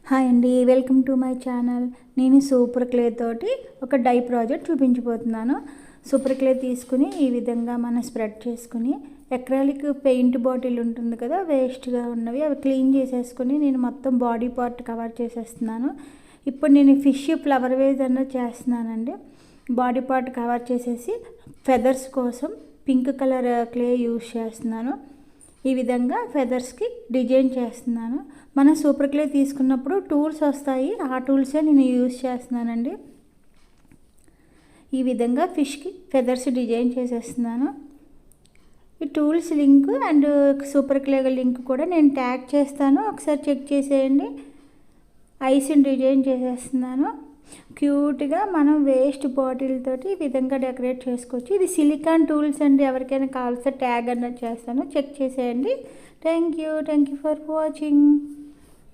Hi అండి, welcome to my channel. నేను super clay తోటి ఒక డై ప్రాజెక్ట్ చూపించబోతున్నాను. సూపర్ క్లే తీసుకుని ఈ విధంగా మనం స్ప్రెడ్ చేసుకుని ఎక్రాలిక్ పెయింట్ బాటిల్ ఉంటుంది కదా, వేస్ట్గా ఉన్నవి అవి క్లీన్ చేసేసుకుని నేను మొత్తం బాడీ పార్ట్ కవర్ చేసేస్తున్నాను. ఇప్పుడు నేను ఫిష్ ఫ్లవర్ వేజ్ అన్నది చేస్తున్నానండి. బాడీ పార్ట్ కవర్ చేసేసి ఫెదర్స్ కోసం పింక్ కలర్ క్లే యూజ్ చేస్తున్నాను. ఈ విధంగా ఫెదర్స్కి డిజైన్ చేస్తున్నాను. మనం సూపర్ క్లే తీసుకున్నప్పుడు టూల్స్ వస్తాయి, ఆ టూల్సే నేను యూజ్ చేస్తున్నానండి. ఈ విధంగా ఫిష్కి ఫెదర్స్ డిజైన్ చేసేస్తున్నాను. ఈ tools link and super clay link కూడా నేను ట్యాగ్ చేస్తాను, ఒకసారి చెక్ చేసేయండి. ఐస్ని డిజైన్ చేసేస్తున్నాను. క్యూట్గా మనం వేస్ట్ బాటిల్ తోటి ఈ విధంగా డెకరేట్ చేసుకోవచ్చు. ఇది సిలికాన్ టూల్స్ అండి, ఎవరికైనా కావాల్సిన ట్యాగ్ అన్నది చేస్తాను, చెక్ చేసేయండి. Thank you for watching.